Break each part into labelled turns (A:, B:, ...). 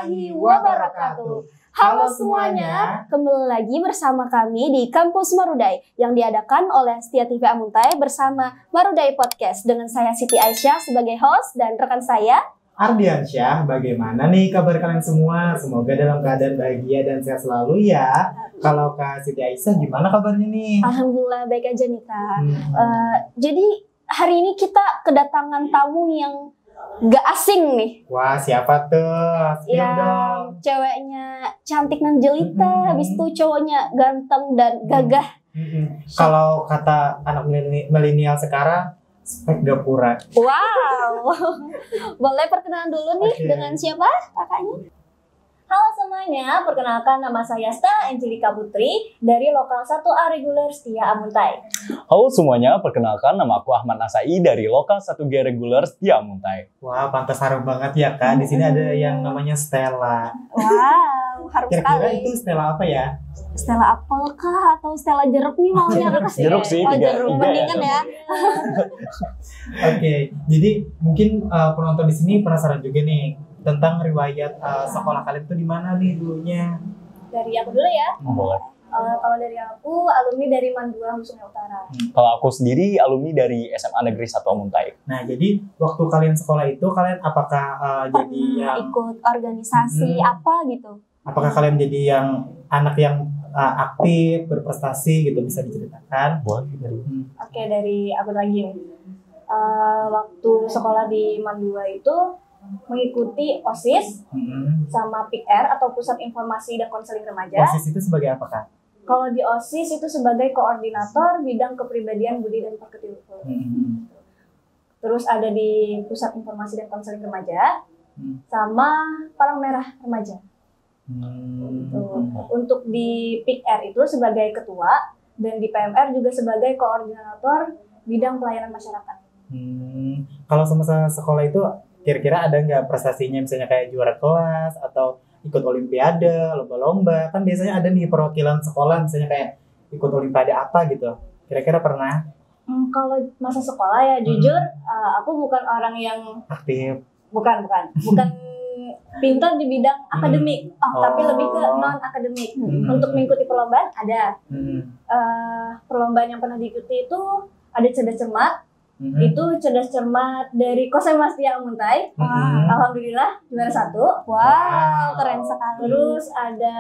A: warahmatullahi wabarakatuh. Halo semuanya, kembali lagi bersama kami di Kampus Marudai yang diadakan oleh Setia TV Amuntai bersama Marudai Podcast dengan saya Siti Aisyah sebagai host dan rekan saya
B: Ardiansyah. Bagaimana nih kabar kalian semua? Semoga dalam keadaan bahagia dan sehat selalu ya. Kalau Kak Siti Aisyah gimana kabarnya nih?
A: Alhamdulillah baik aja nih Kak. Jadi hari ini kita kedatangan tamu yang gak asing nih.
B: Wah, siapa tuh?
A: Yang ceweknya cantik dan jelita, habis itu cowoknya ganteng dan gagah.
B: Kalau kata anak milenial sekarang, spek gapura.
A: Wow. Boleh perkenalan dulu nih dengan siapa kakaknya? Halo semuanya, perkenalkan nama saya Stella Angelika Putri dari Lokal 1A Reguler Setia Amuntai.
C: Halo semuanya, perkenalkan nama aku Ahmad Nasai dari Lokal 1G Reguler Setia Amuntai.
B: Wah, pantas harum banget ya Kak. Di sini ada yang namanya Stella.
A: Wow, harum
B: Kira-kira
A: sekali.
B: itu Stella apa ya?
A: Stella apel kah atau Stella jeruk nih maunya?
C: Jeruk sih,
A: Oh,
C: tiga
A: jeruk
C: ya.
A: mendingan ya.
B: Oke, jadi mungkin penonton di sini penasaran juga nih tentang riwayat sekolah kalian tuh di mana nih dulunya?
A: Dari aku dulu ya.
C: Boleh.
A: Kalau dari aku alumni dari Mandua Sungai Utara.
C: Kalau aku sendiri alumni dari SMA Negeri 1 Amuntai.
B: Nah, jadi waktu kalian sekolah itu kalian apakah jadi yang
A: Ikut organisasi apa gitu?
B: apakah kalian jadi yang anak yang aktif, berprestasi gitu, bisa diceritakan?
C: Boleh dari.
A: Oke, dari aku lagi nih. Waktu sekolah di Mandua itu mengikuti OSIS sama PIKR atau Pusat Informasi dan Konseling Remaja.
B: OSIS itu sebagai apa Kak?
A: Kalau di OSIS itu sebagai koordinator bidang kepribadian, budi dan perketiluhuran. Terus ada di Pusat Informasi dan Konseling Remaja sama Palang Merah Remaja. Untuk di PIKR itu sebagai ketua dan di PMR juga sebagai koordinator bidang pelayanan masyarakat.
B: Kalau semasa sekolah itu kira-kira ada nggak prestasinya, misalnya kayak juara kelas atau ikut olimpiade, lomba-lomba? Kan biasanya ada nih perwakilan sekolah, misalnya kayak ikut olimpiade apa gitu. Kira-kira pernah?
A: Kalau masa sekolah ya jujur aku bukan orang yang
B: Aktif.
A: bukan pintar di bidang akademik, tapi lebih ke non akademik. Untuk mengikuti perlombaan ada. Perlombaan yang pernah diikuti itu ada cerdas cermat. Itu cerdas cermat dari Kosema Setia Amuntai. Alhamdulillah juara 1. Wow, keren sekali. Terus ada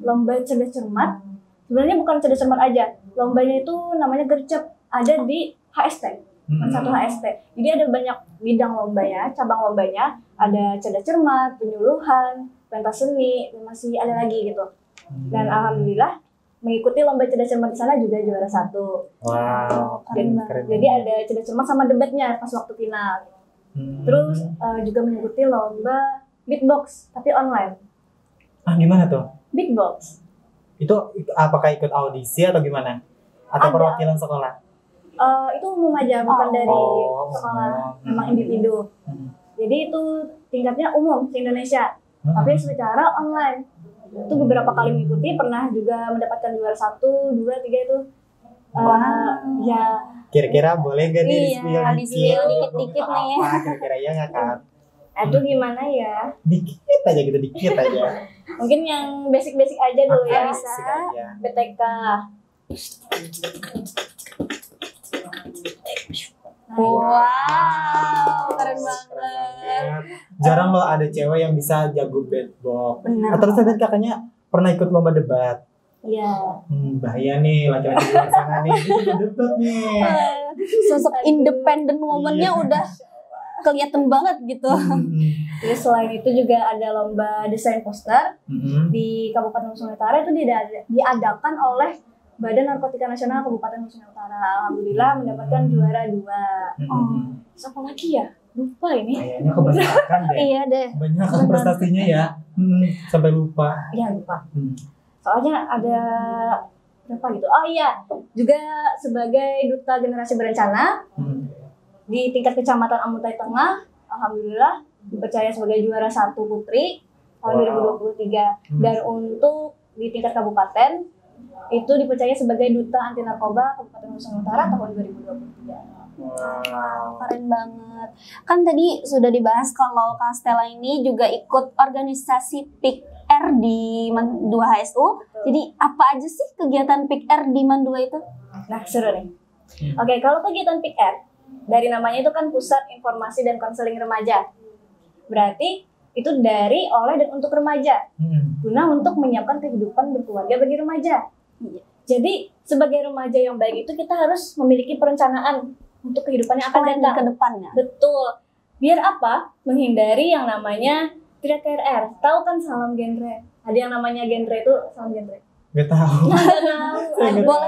A: lomba cerdas cermat. Sebenarnya bukan cerdas cermat aja. Lombanya itu namanya gercep. Ada di HST. Satu HST. Jadi ada banyak bidang lombanya, cabang lombanya. Ada cerdas cermat, penyuluhan, pentas seni, dan masih ada lagi gitu. Dan alhamdulillah mengikuti lomba cerdas cermat di sana juga juara 1.
B: Wow, keren.
A: Jadi ada cerdas cermat sama debatnya pas waktu final. Terus juga mengikuti lomba beatbox tapi online.
B: Gimana tuh?
A: Beatbox.
B: Itu apakah ikut audisi atau gimana? Atau
A: Ada.
B: perwakilan sekolah?
A: Itu umum aja, bukan dari sekolah,
B: umum.
A: memang individu. Jadi itu tingkatnya umum di Indonesia, tapi secara online. Itu beberapa kali mengikuti, pernah juga mendapatkan juara 1, 2, 3 itu. Ya.
B: Kira-kira boleh gak di-spill
A: dikit-dikit nih.
B: Apa kira-kira ya nggak Kak?
A: Itu gimana ya?
B: Dikit aja gitu, dikit aja.
A: Mungkin yang basic-basic aja dulu ya.
B: Basic aja.
A: BTK. Wow, keren banget.
B: Jarang loh ada cewek yang bisa jago beatbox.
A: Benar.
B: Terus tadi kakaknya pernah ikut lomba debat.
A: Iya.
B: Bahaya nih laki-laki di luar sana nih. Itu debat nih.
A: Sosok independen woman-nya udah kelihatan banget gitu. Terus selain itu juga ada lomba desain poster di Kabupaten Sungai Utara, itu diadakan oleh Badan Narkotika Nasional Kabupaten Sungai Utara. Alhamdulillah mendapatkan juara 2. Terus apa lagi ya? Lupa ini.
B: Kayaknya kebanyakan deh.
A: Iya deh.
B: Banyak prestasinya ya. Sampai lupa.
A: Iya lupa. Soalnya ada berapa gitu. Oh iya, juga sebagai duta generasi berencana di tingkat kecamatan Amuntai Tengah, alhamdulillah dipercaya sebagai juara 1 putri tahun 2023. Dan untuk di tingkat kabupaten itu dipercaya sebagai Duta Anti Narkoba Kabupaten Nusa Utara tahun 2023.
D: Wow, keren banget. Kan tadi sudah dibahas kalau Kak Stella ini juga ikut organisasi PIK-R di MAN 2 HSU. Jadi apa aja sih kegiatan PIK-R di MAN 2 itu?
A: Nah, seru nih. Oke, kalau kegiatan PIK-R, dari namanya itu kan Pusat Informasi dan Konseling Remaja. Berarti itu dari, oleh, dan untuk remaja. Guna untuk menyiapkan kehidupan berkeluarga bagi remaja. Jadi, sebagai remaja yang baik itu kita harus memiliki perencanaan untuk kehidupan yang akan datang
D: ke depannya.
A: Betul. Biar apa? Menghindari yang namanya tidak KRR. Tahu kan salam genre? Ada yang namanya genre itu salam genre.
B: Gak tahu.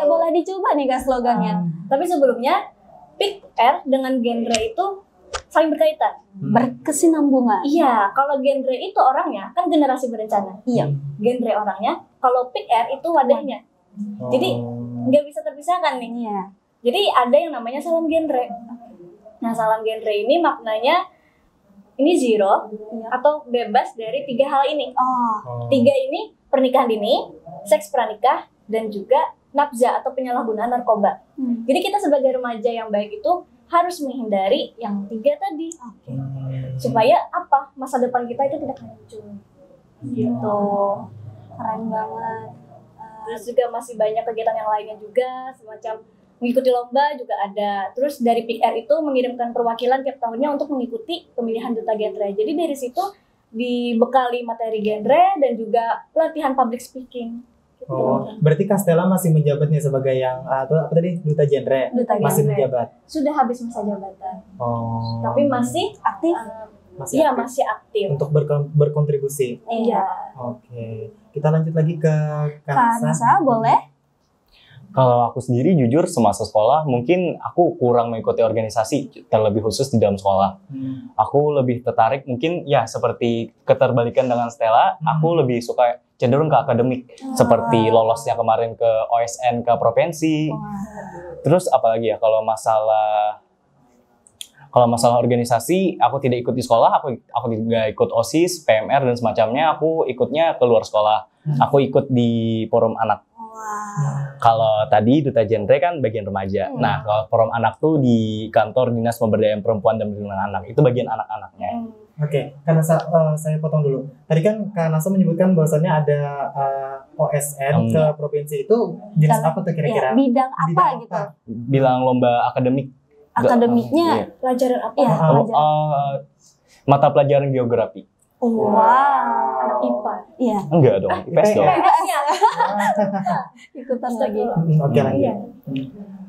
D: Boleh dicoba nih Kak slogannya.
A: Tapi sebelumnya PIK-R dengan genre itu saling berkaitan.
D: Berkesinambungan.
A: Iya, kalau genre itu orangnya kan generasi berencana.
D: Iya.
A: Genre orangnya, kalau PIK-R itu wadahnya. Jadi nggak bisa terpisahkan nih.
D: Iya.
A: Jadi ada yang namanya salam genre. Nah, salam genre ini maknanya ini zero atau bebas dari 3 hal ini. 3 ini pernikahan dini, seks pranikah, dan juga nafza atau penyalahgunaan narkoba. Jadi kita sebagai remaja yang baik itu harus menghindari yang 3 tadi. Supaya apa? Masa depan kita itu tidak hancur. Gitu.
D: Keren banget.
A: Terus juga masih banyak kegiatan yang lainnya juga, semacam mengikuti lomba juga ada. Terus dari PIK-R itu mengirimkan perwakilan tiap tahunnya untuk mengikuti pemilihan duta genre. Jadi dari situ dibekali materi genre dan juga pelatihan public speaking. Gitu.
B: Berarti Kak Stella masih menjabat nih sebagai yang apa tadi duta genre? Masih menjabat.
A: Sudah habis masa jabatan. Tapi masih
D: aktif.
A: Masih aktif.
B: Untuk berkontribusi.
A: Iya.
B: Oke. Kita lanjut lagi ke
D: Kak Nasa, boleh?
C: Kalau aku sendiri jujur semasa sekolah mungkin aku kurang mengikuti organisasi terlebih khusus di dalam sekolah. Aku lebih tertarik mungkin ya seperti keterbalikan dengan Stella, aku lebih suka cenderung ke akademik seperti lolosnya kemarin ke OSN ke provinsi. Terus apalagi ya kalau masalah organisasi aku tidak ikut di sekolah, aku tidak ikut OSIS, PMR dan semacamnya, aku ikutnya keluar sekolah. Aku ikut di forum anak. Kalau tadi duta genre kan bagian remaja. Nah, kalau forum anak tuh di kantor Dinas Pemberdayaan Perempuan dan Perlindungan Anak. Itu bagian anak-anaknya.
B: Oke, karena saya potong dulu. Tadi kan Kak Nasa menyebutkan bahwasannya ada OSN ke provinsi itu jenis apa tuh kira-kira?
D: Bidang apa gitu?
C: Bilang lomba akademik.
D: Akademiknya
A: pelajaran apa?
C: Mata pelajaran geografi.
A: Anak IPA.
D: Iya.
C: Enggak dong, IPS dong.
D: Ikutan lagi.
B: Oke, lagi.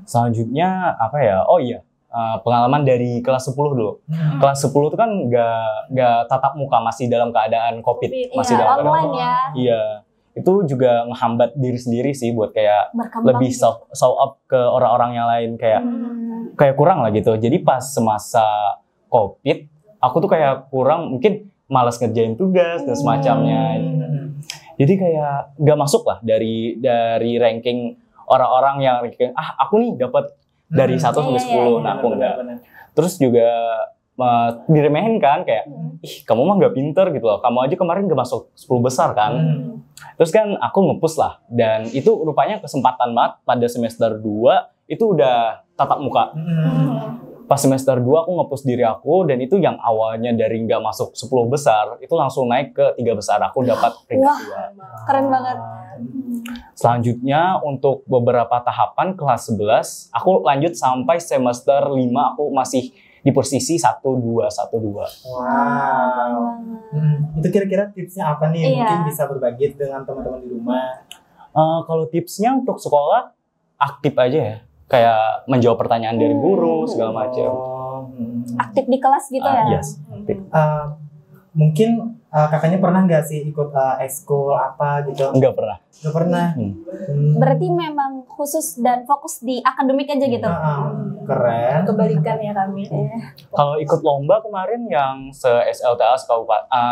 C: Selanjutnya apa ya? Oh iya, pengalaman dari kelas 10 dulu. Kelas 10 itu kan nggak tatap muka, masih dalam keadaan COVID. Masih dalam keadaan
D: online ya.
C: Iya. Itu juga ngehambat diri sendiri sih buat kayak
D: Berkembang
C: lebih show up ke orang-orang yang lain kayak kurang lah gitu. Jadi pas semasa COVID, aku tuh kayak kurang mungkin malas ngerjain tugas dan semacamnya. Jadi kayak nggak masuk lah dari ranking orang-orang yang ranking aku nih dapat dari 1 sampai 10. Nah, aku enggak. Terus juga diremehin kan kayak kamu mah nggak pinter gitu loh. Kamu aja kemarin nggak masuk 10 besar kan. Terus kan aku nge-push lah dan itu rupanya kesempatan banget pada semester 2 itu udah tatap muka. Pas semester 2 aku nge-push diri aku dan itu yang awalnya dari nggak masuk 10 besar itu langsung naik ke 3 besar. Aku dapat peringkat 2.
D: Keren banget.
C: Selanjutnya untuk beberapa tahapan kelas 11 aku lanjut sampai semester 5 aku masih di posisi 1-2.
B: Itu kira-kira tipsnya apa nih? Mungkin bisa berbagi dengan teman-teman di rumah.
C: Kalau tipsnya untuk sekolah aktif aja ya. Kayak menjawab pertanyaan dari guru segala macam.
D: Aktif di kelas gitu ya?
C: Yes, aktif.
B: Mungkin kakaknya pernah nggak sih ikut ekskul apa gitu?
C: Enggak pernah.
B: Nggak pernah.
D: Berarti memang khusus dan fokus di akademik aja gitu?
B: Keren.
A: Kebalikan ya kami.
C: Kalau ikut lomba kemarin yang se-SLTA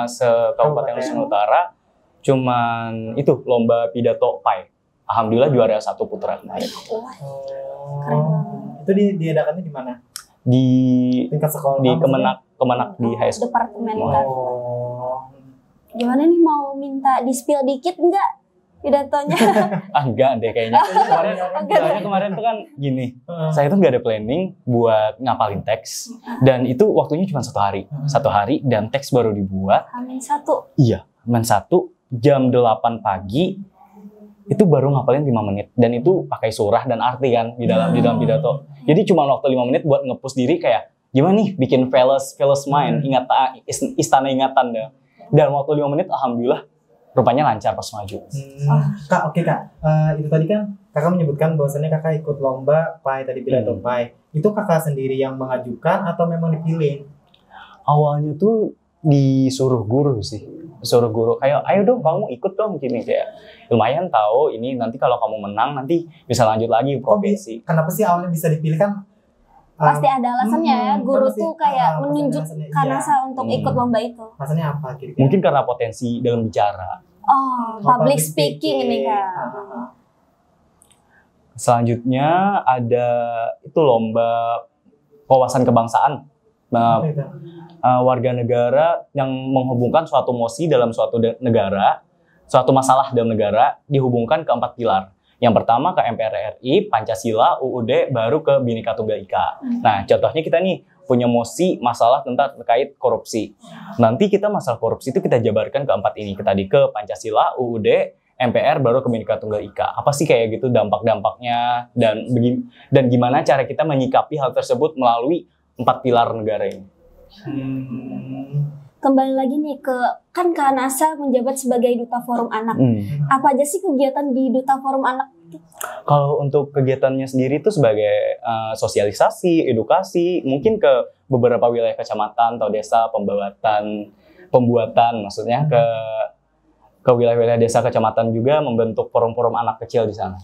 C: se-Kabupaten Nusa Utara, cuman itu lomba pidato PAI. Alhamdulillah juara 1 putra kemarin.
D: Keren banget.
B: Itu diadakannya di mana?
C: Di
B: tingkat sekolah.
C: Di Kemenak di high school.
D: Departemen kan. Gimana nih mau minta di-spill dikit enggak? pidatonya?
C: Enggak deh kayaknya. Kemarin tuh kan gini, saya tuh nggak ada planning buat ngapalin teks, dan itu waktunya cuma 1 hari dan teks baru dibuat.
D: H-1.
C: Iya, H-1 jam 8 pagi itu baru ngapalin 5 menit, dan itu pakai surah dan arti kan di dalam pidato. Jadi cuma waktu 5 menit buat nge-push diri kayak gimana nih bikin Veles Mind, istana ingatan deh. Dan waktu 5 menit alhamdulillah rupanya lancar pas maju.
B: Kak, oke Kak. Itu tadi kan Kakak menyebutkan bahwasannya Kakak ikut lomba PAI tadi, pidato PAI. Itu Kakak sendiri yang mengajukan atau memang dipilih?
C: Awalnya tuh disuruh guru sih. Disuruh guru kayak ayo dong kamu ikut dong gini, kayak lumayan tahu ini nanti kalau kamu menang nanti bisa lanjut lagi profesi.
B: Kenapa sih awalnya bisa dipilih kan?
D: Pasti ada alasannya ya, guru tuh kayak menunjuk Kanasa untuk
B: Iya.
D: ikut lomba itu.
B: Alasannya apa kira-kira?
C: Mungkin karena potensi dalam bicara.
D: Oh, public speaking ini Kak.
C: Selanjutnya ada itu lomba wawasan kebangsaan. Nah,
B: Apa itu?
C: warga negara yang menghubungkan suatu mosi dalam suatu negara, suatu masalah dalam negara dihubungkan ke 4 pilar. Yang pertama ke MPR RI, Pancasila, UUD, baru ke Bhinneka Tunggal Ika. Nah, contohnya kita nih punya mosi masalah tentang terkait korupsi. Nanti kita masalah korupsi itu kita jabarkan ke 4 ini. Tadi ke Pancasila, UUD, MPR, baru ke Bhinneka Tunggal Ika. Apa sih kayak gitu dampak-dampaknya dan gimana cara kita menyikapi hal tersebut melalui 4 pilar negara ini.
D: Kembali lagi nih ke kan Kanasa menjabat sebagai Duta Forum Anak. Apa aja sih kegiatan di Duta Forum Anak?
C: Kalau untuk kegiatannya sendiri itu sebagai sosialisasi, edukasi, mungkin ke beberapa wilayah kecamatan atau desa, pembuatan maksudnya ke wilayah-wilayah desa kecamatan juga membentuk forum-forum anak kecil di sana.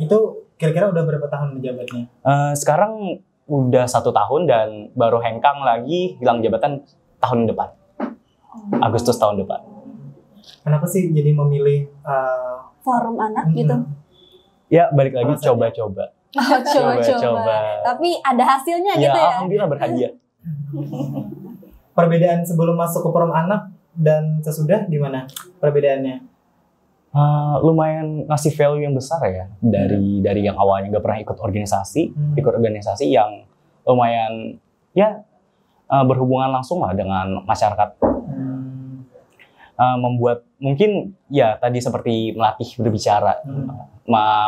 B: Itu kira-kira udah berapa tahun menjabatnya?
C: Sekarang udah 1 tahun dan baru hengkang lagi hilang jabatan tahun depan, Agustus tahun depan.
B: Kenapa sih jadi memilih
D: Forum Anak gitu?
C: Ya balik lagi coba-coba.
D: Coba-coba. Tapi ada hasilnya
C: Ya
D: gitu ya?
C: alhamdulillah berhadiah.
B: perbedaan sebelum masuk ke forum anak dan sesudah gimana perbedaannya?
C: Lumayan ngasih value yang besar ya dari yang awalnya nggak pernah ikut organisasi yang lumayan ya berhubungan langsung lah dengan masyarakat. Membuat mungkin ya tadi seperti melatih berbicara,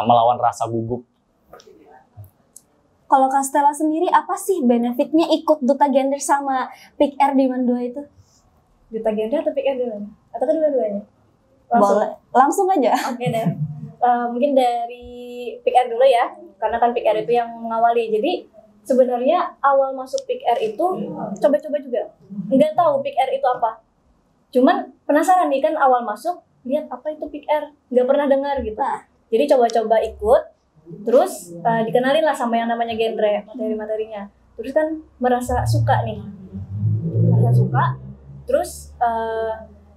C: melawan rasa gugup.
D: Kalau Kak Stella sendiri apa sih benefitnya ikut Duta Gender sama PIK R di Mandua itu?
A: Duta Gender atau PIK R dulu? Atau kedua-duanya?
D: Boleh. Langsung aja.
A: Oke deh. Mungkin dari PIK R dulu ya, karena kan PIK R itu yang mengawali. Jadi sebenarnya awal masuk PIK R itu coba-coba juga. Nggak tahu PIK R itu apa. Cuman penasaran nih kan awal masuk, lihat apa itu PIK R. Nggak pernah dengar gitu. Jadi coba-coba ikut, terus dikenalin lah sama yang namanya genre, materi-materinya. Terus kan merasa suka nih. Terus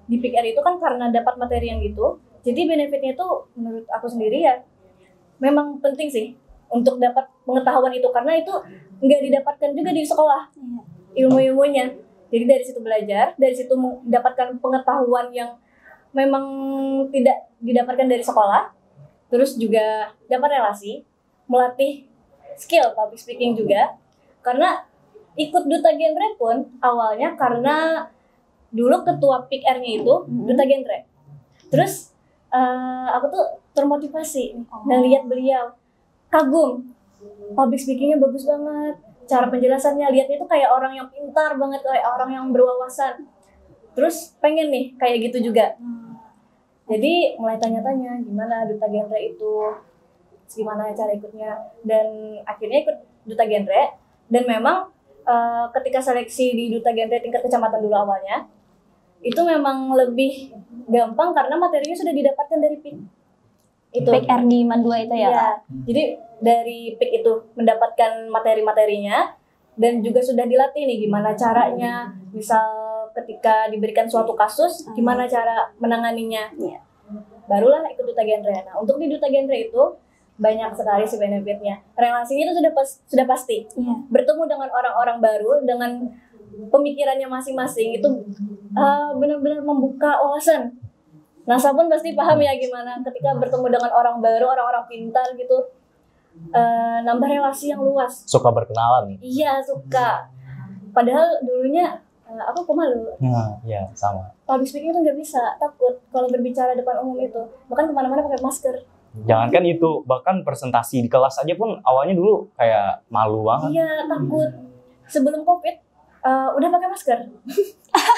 A: di PIK R itu kan karena dapat materi yang gitu, jadi benefitnya itu menurut aku sendiri ya memang penting sih untuk dapat pengetahuan itu, karena itu nggak didapatkan juga di sekolah ilmu-ilmunya. Jadi dari situ belajar, dari situ mendapatkan pengetahuan yang memang tidak didapatkan dari sekolah, terus juga dapat relasi, melatih skill public speaking juga. Karena ikut Duta Genre pun awalnya karena dulu ketua PIK R-nya itu Duta Genre. Terus aku tuh termotivasi dan lihat beliau, kagum, public speaking-nya bagus banget, cara penjelasannya, lihatnya tuh kayak orang yang pintar banget, kayak orang yang berwawasan. Terus pengen nih kayak gitu juga. Jadi mulai tanya-tanya gimana Duta Genre itu, gimana cara ikutnya, dan akhirnya ikut Duta Genre. Dan memang ketika seleksi di Duta Genre tingkat kecamatan dulu awalnya, itu memang lebih gampang karena materinya sudah didapatkan dari PIK. Itu
D: PIK R di Mandua itu ya, Kak?
A: Jadi dari PIK itu mendapatkan materi-materinya dan juga sudah dilatih nih gimana caranya, misal ketika diberikan suatu kasus gimana cara menanganinya. Barulah ikut Duta Genre. Nah, untuk di Duta Genre itu banyak sekali sih benefitnya. Relasinya itu sudah pasti. Bertemu dengan orang-orang baru dengan pemikirannya masing-masing itu benar-benar membuka wawasan. NASA pun pasti paham ya gimana ketika bertemu dengan orang baru, orang-orang pintar gitu, nambah relasi yang luas.
C: Suka berkenalan.
A: Iya, suka. Padahal dulunya aku pemalu.
C: Iya, sama.
A: Public speaking tuh nggak bisa, takut kalau berbicara depan umum itu. Bahkan kemana-mana pakai masker.
C: Jangankan itu, bahkan presentasi di kelas aja pun awalnya dulu kayak malu banget.
A: Iya, takut. Sebelum COVID, udah pakai masker.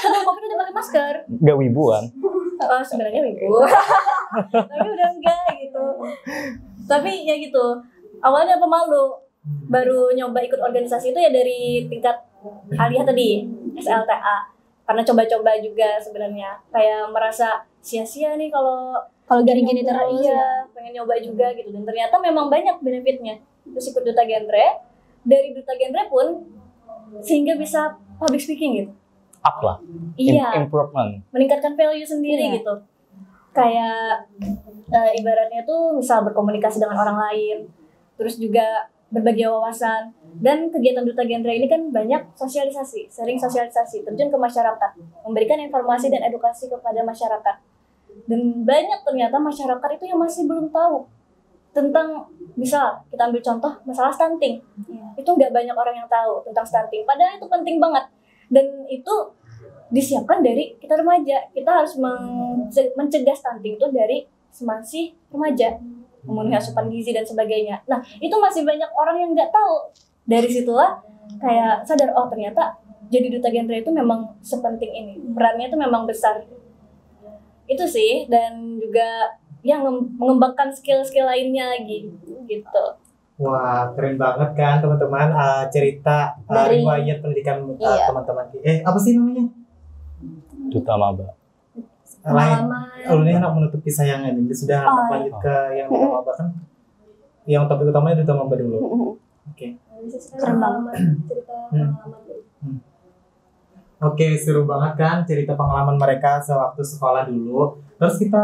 A: Sebelum COVID udah pakai masker.
C: Gak wibuan.
A: Sebenarnya wibu. Tapi udah enggak gitu. Tapi ya gitu. Awalnya pemalu. Baru nyoba ikut organisasi itu ya dari tingkat aliyah tadi, SLTA. Karena coba-coba juga sebenarnya. Kayak merasa sia-sia nih kalau
D: gini-gini
A: nyoba,
D: terus
A: iya, pengen nyoba juga gitu. Dan ternyata memang banyak benefitnya. Terus ikut Duta Genre. Dari Duta Genre pun sehingga bisa public speaking gitu.
C: Up lah.
A: Iya.
C: Improvement.
A: Meningkatkan value sendiri gitu. Kayak ibaratnya tuh misal berkomunikasi dengan orang lain. Terus juga berbagi wawasan. Dan kegiatan Duta Genre ini kan banyak sosialisasi, sering sosialisasi, terjun ke masyarakat, memberikan informasi dan edukasi kepada masyarakat. Dan banyak ternyata masyarakat itu yang masih belum tahu tentang, misal kita ambil contoh masalah stunting. Itu nggak banyak orang yang tahu tentang stunting, padahal itu penting banget. Dan itu disiapkan dari kita remaja. Kita harus mencegah stunting itu dari masih remaja, memenuhi asupan gizi dan sebagainya. Nah, itu masih banyak orang yang nggak tahu. Dari situlah kayak sadar, oh ternyata jadi Duta Genre itu memang sepenting ini. Perannya itu memang besar. Itu sih, dan juga yang mengembangkan skill-skill lainnya lagi gitu.
B: Wah, keren banget kan teman-teman, cerita
D: Dari-
B: riwayat pendidikan
D: Iya.
B: teman-teman. Apa sih namanya?
C: Duta Maba.
B: Lain.
A: Pengalaman.
B: Kalau ini anak menutup kisah yang ini, sudah lanjut ke yang Duta Maba kan? Yang topik utamanya Duta Maba dulu. Oke.
A: Keren banget cerita pengalaman.
B: Oke, seru banget kan cerita pengalaman mereka sewaktu sekolah dulu. Terus kita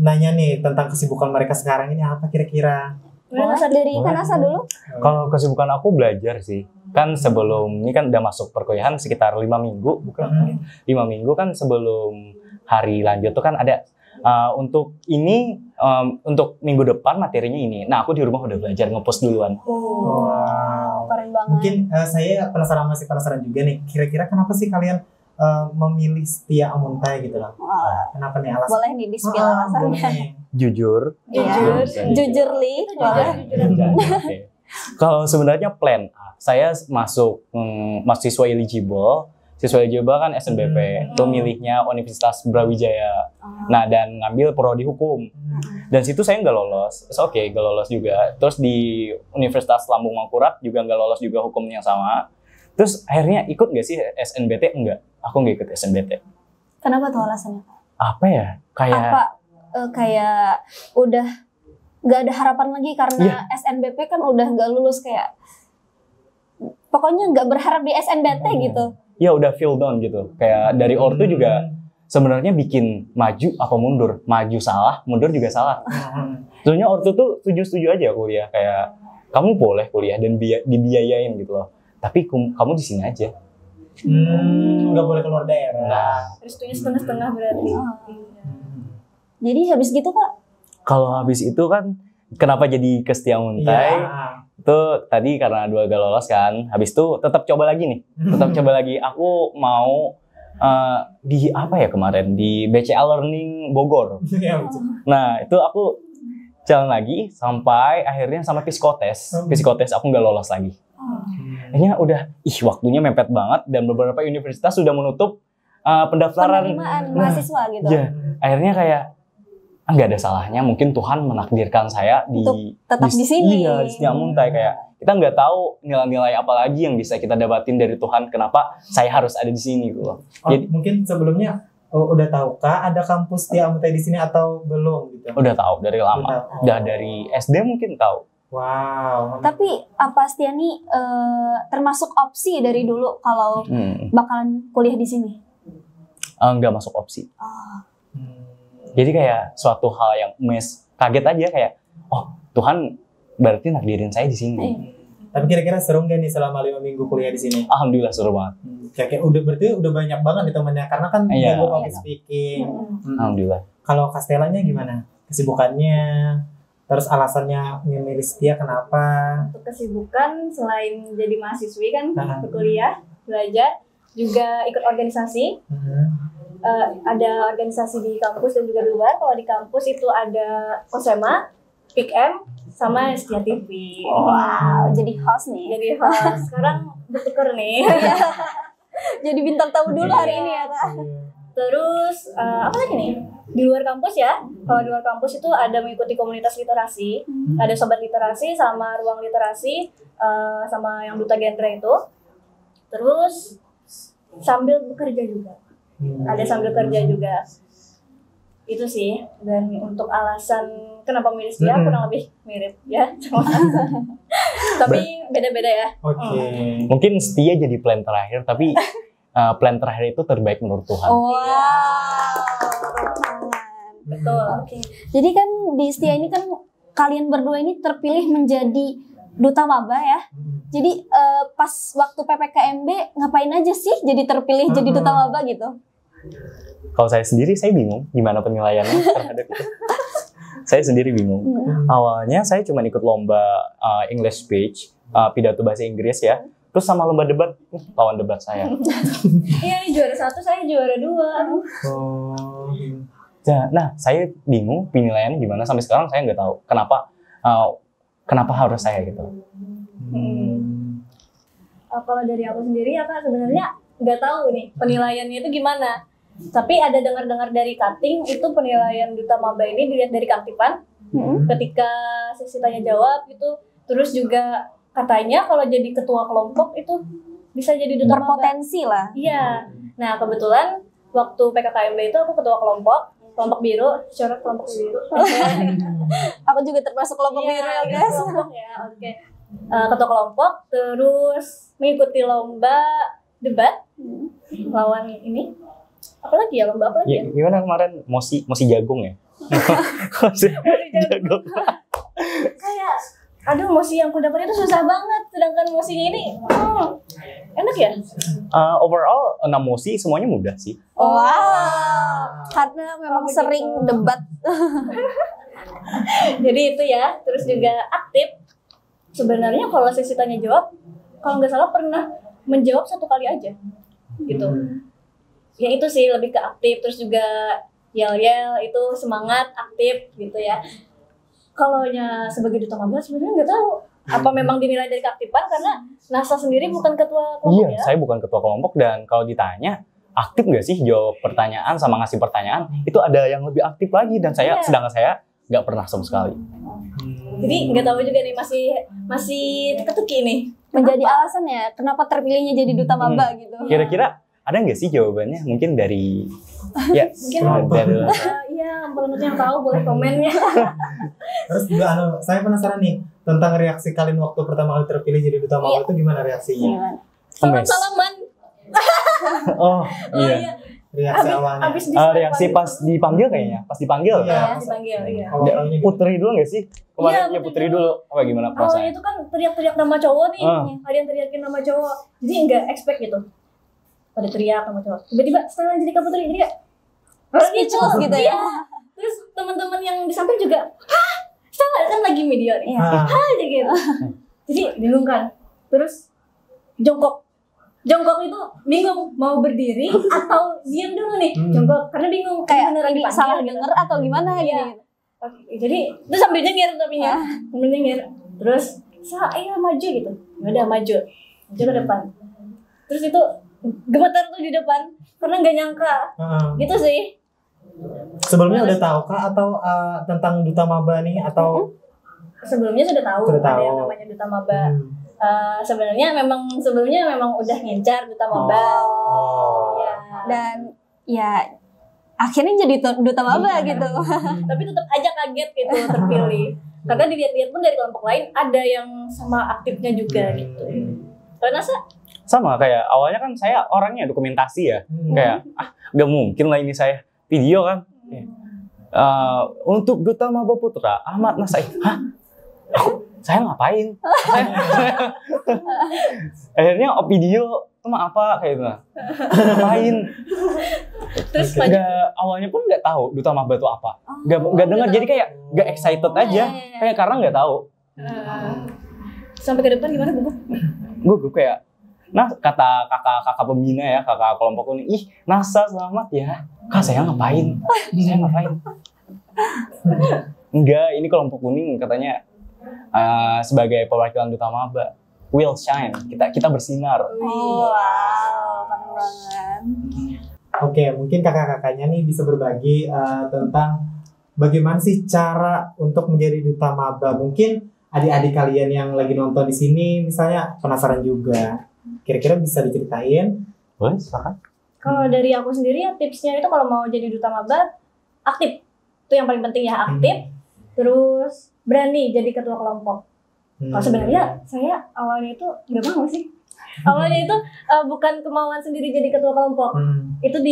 B: nanya nih tentang kesibukan mereka sekarang ini apa kira-kira?
D: Boleh dari Kanasa dulu.
C: Kalau kesibukan aku belajar sih. Kan sebelum ini kan udah masuk perkuliahan sekitar 5 minggu, bukan? 5 minggu kan sebelum hari lanjut tuh kan ada untuk ini untuk minggu depan materinya ini. Nah, aku di rumah udah belajar ngepost duluan.
B: Wow.
D: Keren banget.
B: Mungkin saya masih penasaran juga nih. Kira-kira kenapa sih kalian memilih Setia Amuntai gitu loh? Kenapa nih alasan?
D: Boleh nih di-spill alasannya.
B: Boleh.
C: Jujur.
D: Jujur Li, boleh.
C: Oke. Kalau sebenarnya plan A, saya masuk mahasiswa eligible. Siswa eligible kan SNBP, itu milihnya Universitas Brawijaya. Nah, dan ngambil prodi hukum. Dan situ saya nggak lolos. Oke, nggak lolos juga. Terus di Universitas Lambung Mangkurat juga nggak lolos juga hukumnya sama. Terus akhirnya ikut nggak sih SNBT? Enggak. Aku nggak ikut SNBT.
D: Kenapa tuh alasannya?
C: Apa ya?
D: Kayak udah nggak ada harapan lagi karena SNBP kan udah nggak lulus, kayak pokoknya nggak berharap di SNBT gitu.
C: Ya udah feel down gitu. Kayak dari ortu juga sebenarnya bikin maju apa mundur. Maju salah, mundur juga salah. Soalnya ortu tuh setuju-setuju aja kuliah. Kayak kamu boleh kuliah dan dibiayain gitu loh. Tapi kamu di sini aja.
B: Nggak boleh keluar daerah.
C: Nah,
A: Restunya setengah-setengah berarti.
D: Jadi habis gitu Kak,
C: kalau habis itu kan kenapa jadi ke Setia Amuntai?
B: Iya.
C: Itu tadi karena dua gak lolos kan. Habis itu tetap coba lagi nih. Tetap coba lagi. Aku mau di apa ya kemarin? Di BCA Learning Bogor.
B: Iya, betul.
C: Nah, itu aku jalan lagi sampai akhirnya sama psikotes. Psikotes aku nggak lolos lagi. Akhirnya udah, waktunya mepet banget dan beberapa universitas sudah menutup pendaftaran.
D: penerimaan mahasiswa gitu.
C: Ya, akhirnya kayak nggak ada salahnya mungkin Tuhan menakdirkan saya
D: Untuk tetap di sini.
C: Iya, di Setia Amuntai. Kayak kita nggak tahu nilai-nilai apa lagi yang bisa kita dapatin dari Tuhan. Kenapa saya harus ada di sini gitu loh. Jadi
B: Mungkin sebelumnya udah tahukah ada kampus Setia Amuntai di sini atau belum gitu?
C: udah tahu dari lama.
B: Udah tahu.
C: Udah dari SD mungkin tahu.
B: Wow.
D: Tapi apa Setia nih termasuk opsi dari dulu kalau bakalan kuliah di sini?
C: Nggak masuk opsi. Jadi kayak suatu hal yang kaget aja kayak, oh Tuhan berarti nakdirin saya di sini.
B: Tapi kira-kira seru nggak nih selama 5 minggu kuliah di sini?
C: Alhamdulillah seru banget.
B: Kayak berarti udah banyak banget nih temennya karena kan
C: Iya.
B: jago public speaking.
C: Alhamdulillah.
B: Kalau Kastelanya gimana? Kesibukannya, terus alasannya memilih Setia kenapa?
A: Untuk kesibukan selain jadi mahasiswi kan,
B: Nah.
A: berkuliah, belajar, juga ikut organisasi. Ada organisasi di kampus dan juga di luar. Kalau di kampus itu ada Kosema, PIKM, sama Setia TV.
D: Wow, jadi host nih.
A: Jadi host. Sekarang bertukar nih.
D: Jadi bintang tamu dulu hari ini ya Kak.
A: Terus apa lagi nih? Di luar kampus ya. Kalau di luar kampus itu ada mengikuti komunitas literasi, ada sobat literasi sama ruang literasi, sama yang duta genre itu. Terus sambil bekerja juga. Ada sambil kerja juga. Itu sih. Dan untuk alasan kenapa milih Setia kurang lebih mirip ya. Tapi beda-beda ya.
B: Oke.
C: Mungkin Setia jadi plan terakhir, tapi plan terakhir itu terbaik menurut Tuhan.
D: Wow.
A: Betul.
D: Oke. Jadi kan di Setia ini kan kalian berdua ini terpilih menjadi duta maba ya. Jadi pas waktu PPKMB ngapain aja sih jadi terpilih jadi duta maba gitu?
C: Kalau saya sendiri, saya bingung gimana penilaiannya terhadap itu. Saya sendiri bingung. Awalnya saya cuma ikut lomba English speech, pidato bahasa Inggris ya. Terus sama lomba debat, lawan debat saya.
A: Iya, juara 1, saya juara 2.
B: Oh.
C: Nah, saya bingung penilaiannya gimana. Sampai sekarang saya nggak tahu kenapa harus saya gitu.
A: Kalau dari aku sendiri ya Kak, sebenarnya nggak tahu nih penilaiannya itu gimana. Tapi ada dengar-dengar dari cutting itu penilaian duta maba ini dilihat dari keaktifan. Ketika sesi tanya jawab itu, terus juga katanya kalau jadi ketua kelompok itu bisa jadi duta maba.
D: Berpotensi lah.
A: Iya. Nah kebetulan waktu PKKMB itu aku ketua kelompok biru, syarat kelompok biru.
D: Aku juga termasuk kelompok biru ya guys.
A: Kelompok ya, oke. Ketua kelompok, terus mengikuti lomba debat lawan ini. Apalagi ya, lomba apa lagi ya?
C: Gimana kemarin mosi jagung ya? Mosi jagung.
A: Kayak, aduh mosi yang aku dapat itu susah banget, sedangkan mosinya ini enak ya?
C: Overall 6 mosi semuanya mudah sih.
D: Wow. Karena memang sering debat.
A: Jadi itu ya, terus juga aktif. Sebenarnya kalau sesi tanya jawab, kalau nggak salah pernah menjawab 1 kali aja, gitu. Ya itu sih lebih ke aktif, terus juga yel-yel itu semangat aktif gitu ya. Kalau sebagai duta maba sebenarnya nggak tahu apa memang dinilai dari keaktifan karena NASA sendiri bukan ketua kelompok
C: Iya,
A: ya.
C: saya bukan ketua kelompok dan kalau ditanya aktif nggak sih jawab pertanyaan sama ngasih pertanyaan itu ada yang lebih aktif lagi dan sedangkan saya nggak pernah sama sekali.
A: Jadi nggak tahu juga nih masih teka-teki nih.
D: Menjadi alasan ya kenapa terpilihnya jadi duta maba gitu.
C: Kira-kira ada nggak sih jawabannya? Mungkin dari
A: Mungkin iya, penonton yang tahu boleh komennya.
B: Terus juga saya penasaran nih tentang reaksi kalian waktu pertama kali terpilih jadi duta maba itu gimana reaksinya?
A: Salam-salaman.
C: Oh iya.
B: Reaksi awalnya.
C: Reaksi pas dipanggil kayaknya, pas dipanggil.
A: Iya, dipanggil, iya.
B: Awalnya gitu.
C: Putri dulu nggak sih? Kemarin ya Putri dulu. Apa gimana
A: Awalnya
C: perasaannya?
A: itu kan teriak-teriak nama cowok nih. Ada yang teriakin nama cowok. Jadi nggak expect gitu. Pada teriak nama cowok. Tiba-tiba setelah jadi Kak Putri, jadi kayak
D: Speechless gitu ya.
A: Terus teman-teman yang di samping juga, hah, Stella kan lagi media nih, hah aja gitu. Jadi bingung kan. Terus jongkok itu bingung mau berdiri atau diam dulu nih. Jongkok karena bingung
D: Kayak
A: beneran
D: ini
A: dipanggil
D: salah
A: gitu.
D: denger atau gimana
A: Iya.
D: gitu.
A: Oke, jadi itu sambil nyengir tapi ya, sambil nyengir. Terus ayo maju gitu. Ya udah maju ke depan. Terus itu gemetar tuh di depan karena nggak nyangka. Gitu sih.
B: Sebelumnya udah tahu kah atau tentang duta maba nih atau
A: Sebelumnya sudah tahu ada yang namanya duta maba. Sebenarnya memang udah ngincar duta maba. Ya.
D: Dan ya akhirnya jadi duta maba gitu.
A: Tapi tetap aja kaget gitu terpilih. Karena dilihat-lihat pun dari kelompok lain ada yang sama aktifnya juga gitu. Kalau Nasa?
C: Sama kayak awalnya kan saya orangnya dokumentasi ya. Kayak gak mungkin lah ini saya video kan. Untuk Duta Maba Putra Ahmad Nasai. Hah? saya ngapain? Akhirnya video itu mah apa kayak gitu. Ngapain?
A: Terus
C: Awalnya pun nggak tahu Duta Maba itu apa. Nggak dengar, jadi kayak nggak excited aja.
D: iya.
C: Kayak karena nggak tahu.
A: sampai ke depan gimana gugup?
C: Gue kayak, nah kata kakak pembina ya, kakak kelompok ini, ih NASA selamat ya. Kak saya ngapain? Saya ngapain? Enggak, ini kelompok kuning katanya sebagai perwakilan Duta Maba will shine, kita bersinar.
D: Oh, wow, keren banget.
B: Oke, mungkin kakak-kakaknya nih bisa berbagi tentang bagaimana sih cara untuk menjadi Duta Maba. Mungkin adik-adik kalian yang lagi nonton di sini misalnya penasaran juga. Kira-kira bisa diceritain?
C: Boleh, silakan.
A: Kalau dari aku sendiri ya tipsnya itu kalau mau jadi Duta Maba aktif. Itu yang paling penting ya, aktif. Terus berani jadi ketua kelompok. Kalau sebenarnya saya awalnya itu nggak mau sih. Awalnya itu bukan kemauan sendiri jadi ketua kelompok. Itu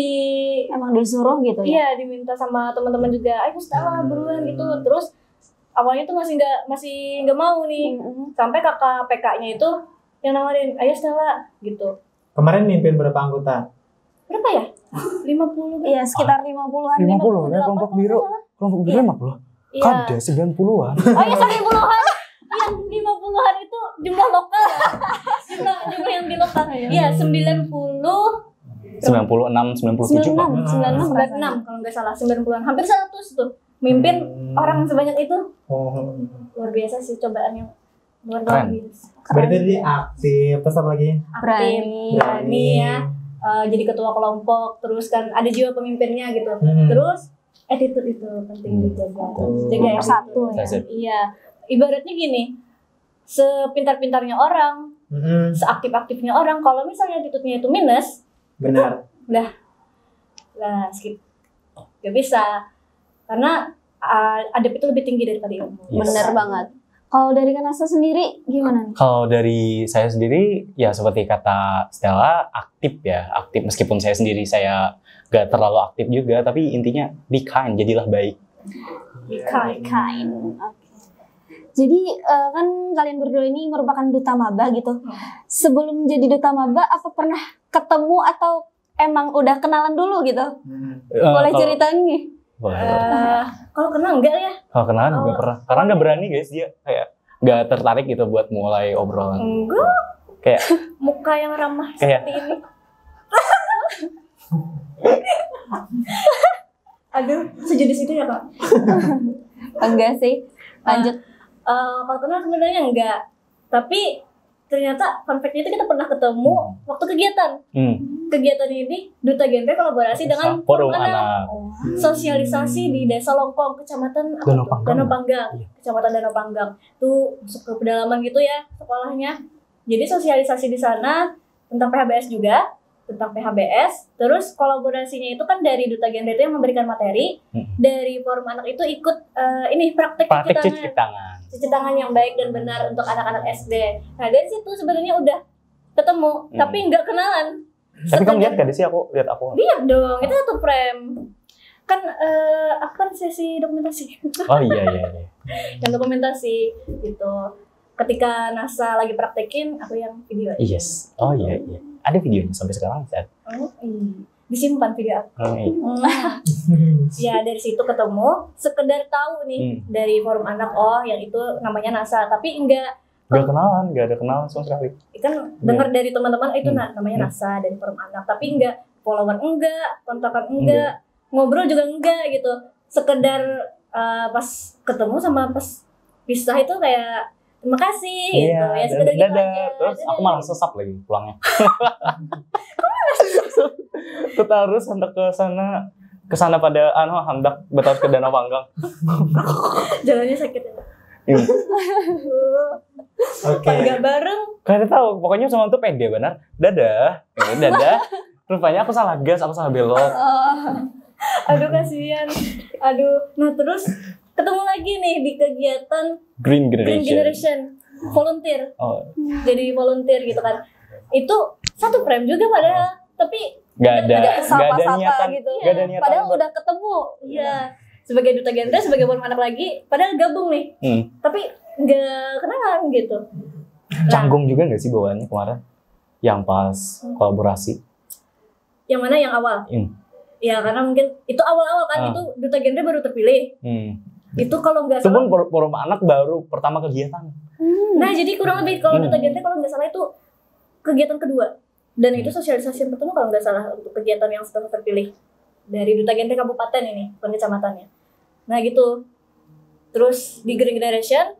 D: Emang disuruh gitu ya?
A: iya diminta sama teman-teman juga. Ayo Stella buruan gitu. Terus awalnya tuh masih nggak mau nih. Sampai kakak PK-nya itu yang nawarin, ayo Stella gitu.
B: Kemarin mimpin berapa anggota?
A: Berapa ya? 50.
D: Iya, sekitar 50-an.
C: 50 ya, kelompok biru. Kelompok biru 50.
A: Iya.
C: Kan ada 90-an.
A: Oh iya, 90-an. Yang 50-an itu jumlah lokal. jumlah yang di lokal. Iya, 90
C: 96, 97 Pak.
A: 96 kalau nggak salah, 90-an. Hampir 100 tuh. Mimpin orang sebanyak itu.
B: Oh.
A: Luar biasa sih cobaan yang luar
C: Keren.
A: biasa.
B: Berarti dia aktif, terus apa lagi?
A: Aktif, berani ya. Jadi ketua kelompok, terus kan ada jiwa pemimpinnya gitu. Terus attitude itu penting dijaga. Jaga
D: Nomor satu ya.
C: That's it.
A: Iya, ibaratnya gini, sepintar-pintarnya orang, seaktif-aktifnya orang, kalau misalnya attitude-nya itu minus,
B: Benar.
A: lah skip. Gak bisa, karena adab itu lebih tinggi daripada ilmu.
C: Yes.
D: Bener banget. Kalau dari Kanasa sendiri gimana nih?
C: Kalau dari saya sendiri, ya seperti kata Stella, aktif ya. Aktif, meskipun saya sendiri saya gak terlalu aktif juga, tapi intinya be kind, jadilah baik.
A: Be kind.
D: Oke. Jadi kan kalian berdua ini merupakan Duta Maba gitu. Sebelum jadi Duta Maba, apa pernah ketemu atau emang udah kenalan dulu gitu? Boleh ceritain nih?
C: Boleh.
A: Kalau kenal enggak ya?
C: Kalau kenalan juga pernah. Karena nggak berani guys, dia kayak nggak tertarik gitu buat mulai obrolan.
A: Enggak.
C: Kayak
A: Muka yang ramah
C: Kayak-
A: seperti ini. Aduh, sejudis itu ya Kak?
D: Enggak sih. Lanjut.
A: Kalau kenal sebenarnya enggak. Tapi ternyata fun fact-nya itu kita pernah ketemu waktu kegiatan. Kegiatan ini Duta Genre kolaborasi dengan
C: Forum
A: Forum Anak.
C: Anak.
A: Sosialisasi di Desa Longkong, Kecamatan apa
C: Danau
A: tuh?
C: Panggang.
A: Danau Panggang.
C: Iya.
A: Kecamatan Danau Panggang. Tuh masuk ke pedalaman gitu ya sekolahnya. Jadi sosialisasi di sana tentang PHBS juga, tentang PHBS. Terus kolaborasinya itu kan dari Duta Genre itu yang memberikan materi, dari Forum Anak itu ikut ini praktek
C: Cuci tangan.
A: cuci tangan yang baik dan benar untuk anak-anak SD. Nah dari situ sebenarnya udah ketemu, tapi nggak kenalan.
C: Tapi kamu lihat gak sih lihat aku?
A: Lihat dong, itu satu frame. Kan aku kan sesi dokumentasi.
C: Oh iya.
A: Yang dokumentasi gitu. Ketika NASA lagi praktekin, aku yang video.
C: Yes. Oh iya. Ada videonya sampai sekarang bisa.
A: Oh, iya. Disimpan video aku.
C: Oh, iya.
A: Ya dari situ ketemu, sekedar tahu nih dari Forum Anak, oh yang itu namanya NASA, tapi enggak
C: Gak ada kenalan sama sekali.
A: kan dengar dari teman-teman itu namanya NASA dari Forum Anak, tapi enggak followan enggak, kontakan enggak, ngobrol juga enggak gitu. Sekedar pas ketemu sama pas pisah itu kayak terima kasih gitu ya, sekedar gitu aja.
C: Terus aku malah sesap lagi pulangnya. Kita harus hendak ke sana pada hendak betul ke Danau Panggang.
A: Jalannya sakit ya.
B: Oke.
A: Enggak bareng.
C: Kalian tahu, pokoknya sama tuh pede benar. Dadah. Rupanya aku salah gas, aku salah belok.
A: Aduh kasihan. Aduh. Nah terus ketemu lagi nih di kegiatan
C: Green
A: Green
C: Generation.
A: volunteer.
C: Oh,
A: Jadi volunteer gitu kan. Itu satu frame juga padahal, tapi
C: gak ada niatan.
D: Sapa-sapa gitu.
C: Gak ada niatan.
D: Padahal
C: buat-
D: udah ketemu.
A: iya sebagai duta genre, sebagai bom anak lagi, padahal gabung nih. Tapi nggak kenalan gitu.
C: Canggung juga nggak sih bawaannya kemarin? Yang pas kolaborasi?
A: Yang mana yang awal? Ya karena mungkin itu awal-awal kan, itu duta genre baru terpilih. Itu kalau nggak
C: Itu
A: salah.
C: pun forum anak baru pertama kegiatan.
A: Nah jadi kurang lebih kalau duta genre kalau nggak salah itu kegiatan kedua. Dan itu sosialisasi yang pertama kalau nggak salah untuk kegiatan yang setelah terpilih dari duta genre kabupaten ini, bukan kecamatannya. Nah gitu. Terus di Green Generation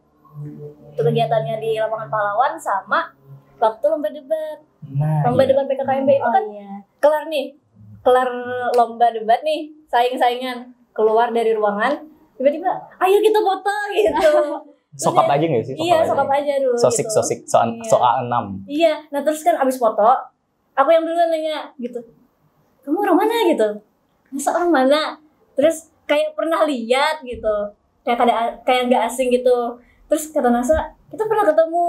A: itu kegiatannya di lapangan pahlawan sama waktu lomba debat. Lomba debat PKKMB itu kan kelar nih. Kelar lomba debat nih, saing-saingan, keluar dari ruangan, tiba-tiba ayo kita foto gitu.
C: Sokap aja nggak sih?
A: Iya, sokap aja dulu.
C: Sosik
A: gitu.
C: soal 6.
A: Iya, nah terus kan abis foto, aku yang duluan nanya gitu, kamu orang mana gitu? Masa orang mana? Terus kayak pernah lihat gitu, kayak nggak asing gitu. Terus kata Nasa, kita pernah ketemu.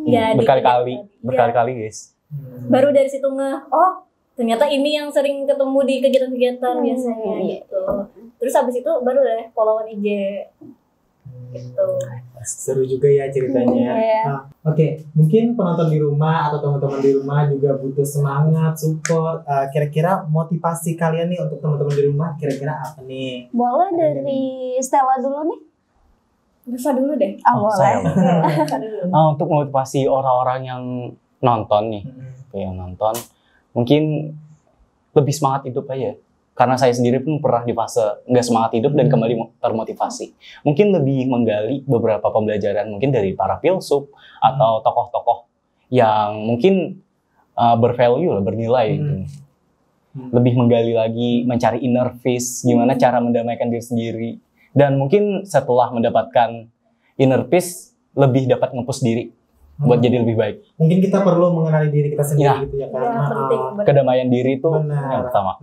A: Ya,
C: berkali-kali guys.
A: Baru dari situ oh ternyata ini yang sering ketemu di kegiatan-kegiatan biasanya gitu. Terus habis itu baru deh followan IG gitu.
B: Seru juga ya ceritanya. Oke, mungkin penonton di rumah atau teman-teman di rumah juga butuh semangat, support. Kira-kira motivasi kalian nih untuk teman-teman di rumah kira-kira apa nih?
D: Boleh dari Stella dulu nih?
A: Bisa dulu deh.
D: Boleh.
C: Untuk motivasi orang-orang yang nonton nih, yang nonton, mungkin lebih semangat hidup aja. Karena saya sendiri pun pernah di fase nggak semangat hidup dan kembali termotivasi. Mungkin lebih menggali beberapa pembelajaran mungkin dari para filsuf atau tokoh-tokoh yang mungkin bervalue, bernilai. Gitu. Lebih menggali lagi, mencari inner peace, gimana cara mendamaikan diri sendiri. Dan mungkin setelah mendapatkan inner peace, lebih dapat nge-push diri buat jadi lebih baik.
B: Mungkin kita perlu mengenali diri kita sendiri gitu ya kan.
A: Ya, penting.
C: Kedamaian diri itu yang pertama.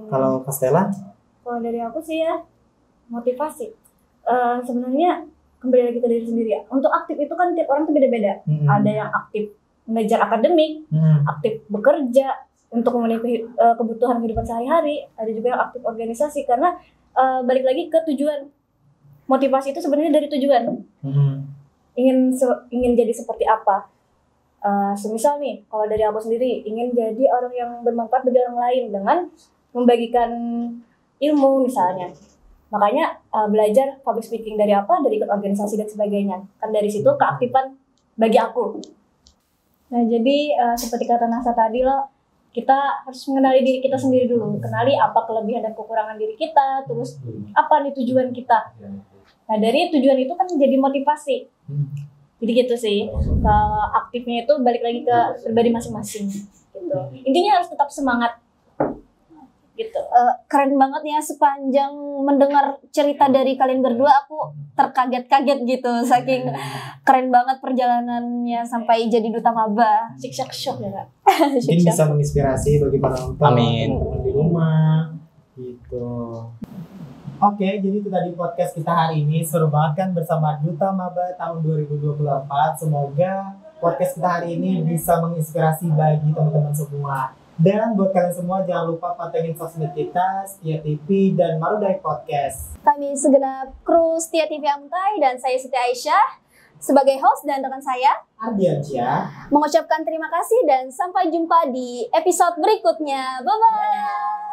B: Kalau Kastela?
A: Kalau dari aku sih ya motivasi. Sebenarnya kembali lagi ke diri sendiri ya. Untuk aktif itu kan tiap orang tuh beda-beda. Ada yang aktif mengejar akademik, aktif bekerja untuk memenuhi kebutuhan kehidupan sehari-hari. Ada juga yang aktif organisasi karena balik lagi ke tujuan. Motivasi itu sebenarnya dari tujuan. Ingin jadi seperti apa? Semisal nih, kalau dari aku sendiri ingin jadi orang yang bermanfaat bagi orang lain dengan membagikan ilmu misalnya. Makanya belajar public speaking dari apa? Dari ikut organisasi dan sebagainya. Kan dari situ keaktifan bagi aku. Nah jadi seperti kata Nasa tadi loh, kita harus mengenali diri kita sendiri dulu. Kenali apa kelebihan dan kekurangan diri kita, terus apa nih tujuan kita. Nah dari tujuan itu kan jadi motivasi. Jadi gitu sih, aktifnya itu balik lagi ke pribadi masing-masing. Gitu. Intinya harus tetap semangat. Gitu.
D: Keren banget ya, sepanjang mendengar cerita dari kalian berdua aku terkaget-kaget gitu, saking keren banget perjalanannya sampai jadi duta maba.
A: Shik-shak shock ya Kak.
B: Mungkin bisa menginspirasi bagi para penonton.
C: Amin.
B: Di rumah gitu. Oke, jadi itu tadi podcast kita hari ini. Seru banget kan bersama Duta Maba tahun 2024. Semoga podcast kita hari ini bisa menginspirasi bagi teman-teman semua. Dan buat kalian semua jangan lupa pantengin sosmed kita, Setia TV dan Marudai Podcast.
D: Kami segenap kru Setia TV Amtai dan saya Siti Aisyah sebagai host dan rekan saya
B: Ardiansyah
D: mengucapkan terima kasih dan sampai jumpa di episode berikutnya. Bye-bye.